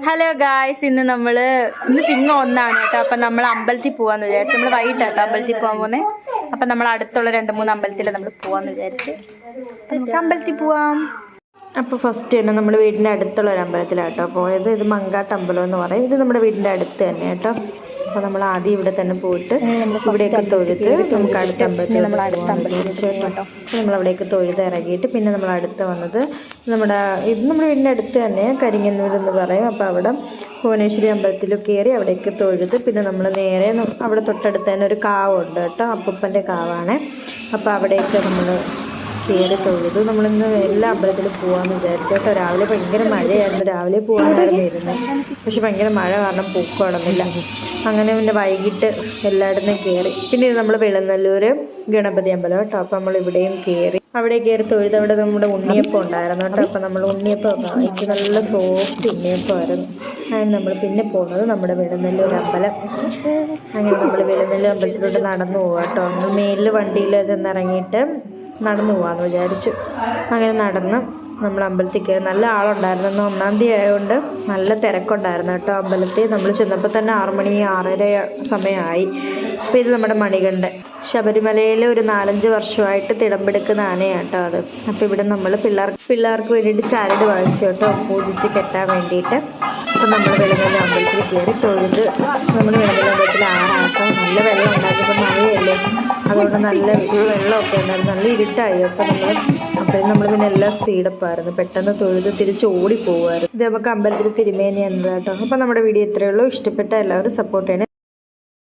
Hello guys, ഇന്ന് ചിങ്ങം 1 കേട്ടോ. അപ്പം നമ്മൾ അമ്പലത്തിൽ പോവാന്ന് വിചാരിച്ചു. നമ്മൾ വൈകിട്ടാട്ടോ അമ്പലത്തിൽ പോകാൻ പോകുന്നത്. അപ്പം നമ്മൾ അടുത്തുള്ള 2-3 അമ്പലത്തിൽ നമ്മൾ പോവാന്ന് വിചാരിച്ച് നമുക്ക് അമ്പലത്തിൽ പോവാം. അപ്പോൾ ഫസ്റ്റ് തന്നെ നമ്മുടെ വീടിൻ്റെ അടുത്തുള്ള ഒരു അമ്പലത്തിലാട്ടോ പോയത്. ഇത് മങ്കാട്ട് അമ്പലം എന്ന് പറയും. ഇത് നമ്മുടെ വീടിൻ്റെ അടുത്ത് തന്നെ കേട്ടോ. അപ്പോൾ നമ്മൾ ആദ്യം ഇവിടെ തന്നെ പോയിട്ട് ഇവിടെയൊക്കെ തൊഴുത് നമുക്ക് അടുത്ത അമ്പലത്തിൽ കേട്ടോ. നമ്മൾ അവിടേക്ക് തൊഴുത് ഇറങ്ങിയിട്ട് പിന്നെ നമ്മൾ അടുത്ത് വന്നത് നമ്മുടെ വീടിൻ്റെ അടുത്ത് തന്നെ കരിങ്ങന്നൂർ എന്ന് പറയും. അപ്പോൾ അവിടെ ഭുവനേശ്വരി അമ്പലത്തിൽ കയറി അവിടേക്ക് തൊഴുത് പിന്നെ നമ്മൾ നേരെ അവിടെ തൊട്ടടുത്ത് തന്നെ ഒരു കാവുണ്ട് കേട്ടോ. അപ്പൂപ്പൻ്റെ കാവാണ്. അപ്പോൾ അവിടേക്ക് നമ്മൾ കയറി തൊഴുതു. നമ്മളിന്ന് എല്ലാ അമ്പലത്തിലും പോകാമെന്ന് വിചാരിച്ചു കേട്ടോ. രാവിലെ ഭയങ്കര മഴയായിരുന്നു. രാവിലെ പോകാനായിരുന്നു ഇരുന്നത്. പക്ഷെ ഭയങ്കര മഴ കാരണം പൂക്ക് നടന്നില്ല. അങ്ങനെ പിന്നെ വൈകിട്ട് എല്ലായിടത്തും കയറി. പിന്നെ ഇത് നമ്മൾ വെളുന്നല്ലൂർ ഗണപതി അമ്പലം കേട്ടോ. അപ്പോൾ നമ്മൾ ഇവിടെയും കയറി. അവിടെ കയറി തൊഴുത് അവിടെ നമ്മുടെ ഉണ്ണിയപ്പം ഉണ്ടായിരുന്നു കേട്ടോ. അപ്പോൾ നമ്മൾ ഉണ്ണിയപ്പം വാങ്ങിച്ച് നല്ല സോഫ്റ്റ് ഉണ്ണിയപ്പമായിരുന്നു. അങ്ങനെ നമ്മൾ പിന്നെ പോകുന്നത് നമ്മുടെ വെളുന്നല്ലൂർ അമ്പലം. അങ്ങനെ നമ്മൾ വെളുന്നല്ലൂർ അമ്പലത്തിലോട്ട് നടന്നു പോകാം കേട്ടോ. നമ്മൾ മേലിൽ വണ്ടിയിൽ ചെന്നിറങ്ങിയിട്ട് നടന്നു പോകാമെന്ന് വിചാരിച്ചു. അങ്ങനെ നടന്ന് നമ്മൾ അമ്പലത്തിൽ കയറി. നല്ല ആളുണ്ടായിരുന്നു. ഇന്ന് 1-ാം തീയതി ആയതുകൊണ്ട് നല്ല തിരക്കുണ്ടായിരുന്നു കേട്ടോ അമ്പലത്തിൽ. നമ്മൾ ചെന്നപ്പോൾ തന്നെ 6 മണി 6:30 സമയമായി. അപ്പോൾ ഇത് നമ്മുടെ മണികണ്ഠൻ. ശബരിമലയിൽ ഒരു 4-5 വർഷമായിട്ട് തിടമ്പെടുക്കുന്ന ആനയാണ് കേട്ടോ അത്. അപ്പോൾ ഇവിടെ നമ്മൾ പിള്ളേർക്ക് വേണ്ടിയിട്ട് ചരട് വാങ്ങിച്ചു കേട്ടോ, പൂജിച്ച് കെട്ടാൻ വേണ്ടിയിട്ട്. അപ്പോൾ നമ്മൾ വെളുന്നല്ലൂർ അമ്പലത്തിൽ കയറി തൊഴുത് നമ്മൾ വെളുന്നല്ലൂർ അമ്പലത്തിൽ ആറാട്ടോ. നല്ല വെള്ളം ഉണ്ടാക്കിയപ്പോൾ മഴയല്ലേ, അതുകൊണ്ട് നല്ല വെള്ളമൊക്കെ ഉണ്ടായിരുന്നു. നല്ല ഇരുട്ടായി. അപ്പോൾ നമ്മൾ പിന്നെ എല്ലാം സ്പീഡപ്പായിരുന്നു. പെട്ടെന്ന് തൊഴുത് തിരിച്ച് ഓടിപ്പോകുമായിരുന്നു. ഇത് നമുക്ക് അമ്പലത്തിൽ തിരുമേനി എന്നതാട്ടോ. അപ്പോൾ നമ്മുടെ വീഡിയോ ഇത്രയേ ഉള്ളൂ. ഇഷ്ടപ്പെട്ട എല്ലാവരും സപ്പോർട്ട് ചെയ്യണേ.